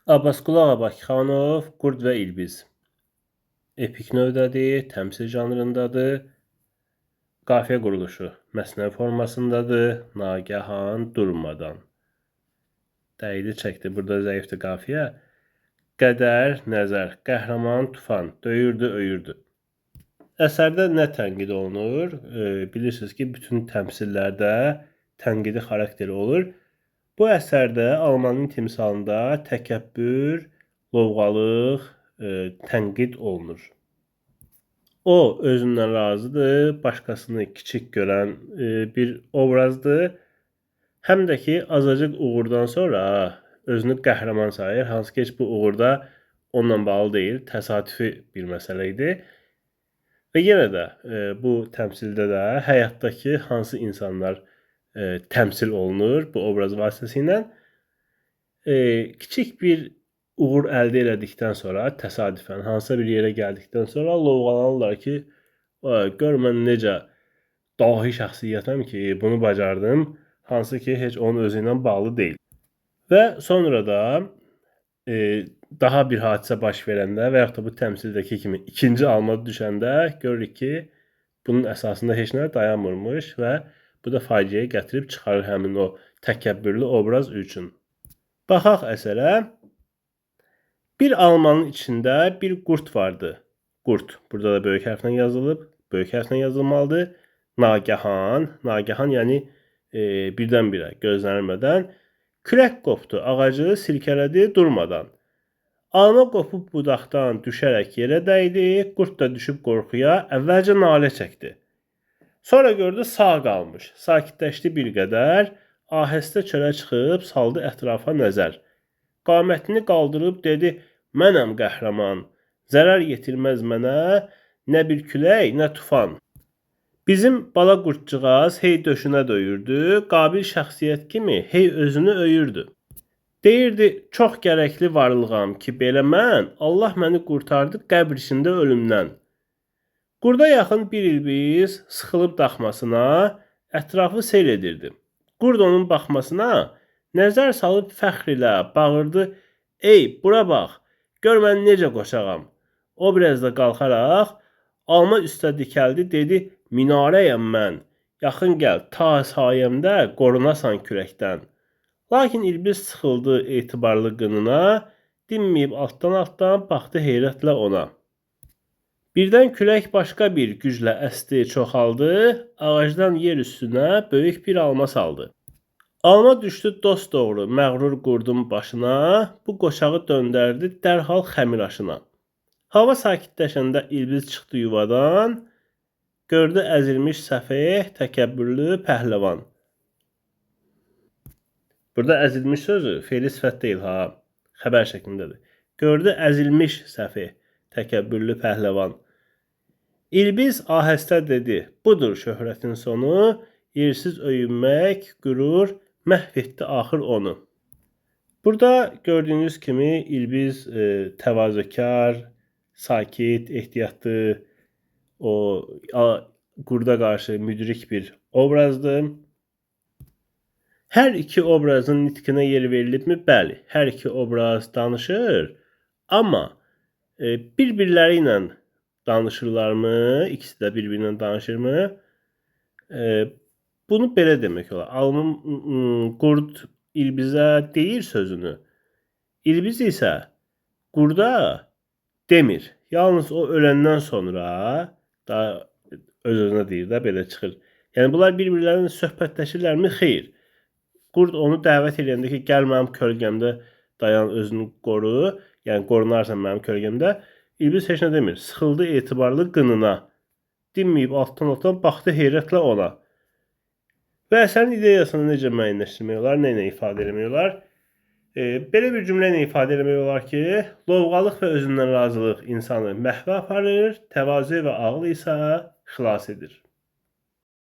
Abbasqulu Ağa Bakıxanov Qurd və İlbiz epik növdədir, təmsil janrındadır, qafiyə quruluşu məsnəvi formasındadır, nagəhan, durmadan. Dəydi çəkdi, burada zəifdir qafiyə. Qədər, nəzər, qəhrəman, tufan, döyürdü, öyürdü. Əsərdə nə tənqid olunur? Bilirsiniz ki, bütün təmsillərdə tənqidi xarakteri olur. Bu əsərdə Almanın timsalında təkəbbür, lovğalıq tənqid olunur. O özündən razıdır, başqasını kiçik görən bir obrazdır. Həm də ki, azacıq uğurdan sonra özünü qəhrəman sayır, hansı ki, bu uğurda onunla bağlı deyil, təsadüfi bir məsələ idi. Və yenə də bu təmsildə də həyatdakı hansı insanlar təmsil olunur bu obraz vasitəsilə. Kiçik bir uğur əldə elədikdən sonra, təsadüfən hansısa bir yerə gəldikdən sonra lovğalanırlar ki, gör mən necə dahi şəxsiyyətəm ki, bunu bacardım, hansı ki, heç onun özü ilə bağlı deyil. Və sonra da daha bir hadisə baş verəndə və yaxud da bu təmsildəki kimi ikinci alma düşəndə görürük ki, bunun əsasında heç nə dayanmırmış və bu da faciəyə gətirib çıxarır həmin o təkəbbürlü obraz üçün. Baxaq əsərə. Bir almanın içində bir qurd vardı. Qurd, burada da böyük hərflə yazılıb, böyük hərflə yazılmalıdır. Nagəhan, nagəhan yəni birdən-birə, gözlənilmədən. Külək qopdu, ağacı silkələdi durmadan. Alma qopub budaqdan düşərək yerə dəydi, qurd da düşüb qorxuya əvvəlcə nalə çəkdi. Sonra gördü sağ qalmış, sakitləşdi bir qədər, ahəstə çölə çıxıb saldı ətrafa nəzər. Qamətini qaldırıb dedi, mənəm qəhrəman, zərər yetirməz mənə, nə bir külək, nə tufan. Bizim bala qurdcığaz hey döşünə döyürdü, qabil şəxsiyyət kimi hey özünü öyürdü. Deyirdi, çox gərəkli varlığam ki, belə mən, Allah məni qurtardı qəbr içində ölümdən. Qurda yaxın bir ilbiz sıxılıb daxmasına, ətrafı seyr edirdi. Qurd onun baxmasına nəzər salıb fəxr ilə bağırdı, ey, bura bax, gör mən necə qoçağam. O biraz da qalxaraq, alma üstə dikəldi, dedi, minarəyəm mən, yaxın gəl, ta sayəmdə qorunasan küləkdən. Lakin ilbiz sıxıldı etibarlı qınına, dinməyib altdan baxdı heyrətlə ona. Birdən külək başqa bir güclə əsdi, çoxaldı, ağacdan yer üstünə böyük bir alma saldı. Alma düşdü dost doğru məğrur qurdun başına, bu qoçağı döndərdi dərhal xəmir aşına. Hava sakitləşəndə ilbiz çıxdı yuvadan, gördü əzilmiş səfeh, təkəbbürlü pəhləvan. Burada əzilmiş sözü fe'li sifət deyil ha, xəbər şəklindədir. Gördü əzilmiş səfeh, təkəbbürlü pəhləvan. İlbiz ahəstə dedi, budur şöhrətin sonu, yersiz öyünmək, qürur, məhv etdi axır onu. Burada gördüyünüz kimi İlbiz təvazökar, sakit, ehtiyatlı, o qurda qarşı müdrik bir obrazdır. Hər iki obrazın nitqinə yer verilibmi? Bəli, hər iki obraz danışır, amma bir-birləri ilə danışırlarmı? İkisi də bir-birinə danışırmı? Bunu belə demək olar. Qurd İlbizə deyir sözünü. İlbiz isə qurda demir. Yalnız o öləndən sonra da öz-özünə deyir də belə çıxır. Yəni bunlar bir-birlərinin söhbətləşirlərmi? Xeyr. Qurd onu dəvət edəndə ki, gəl mənim kölgəmdə dayan, özünü qoru, yəni qorunarsan mənim kölgəmdə. İlbiz heç nə demir, sıxıldı etibarlı qınına. Dinməyib altdan baxdı heyrətlə ona. Və əsərin ideyasını necə müəyyənləşdirmək olar, nə ilə ifadə eləmək olar? Belə bir cümlə ilə ifadə eləmək olar ki, lovğalıq və özündən razılıq insanı məhvə aparır, təvazö və ağıl isə xilas edir.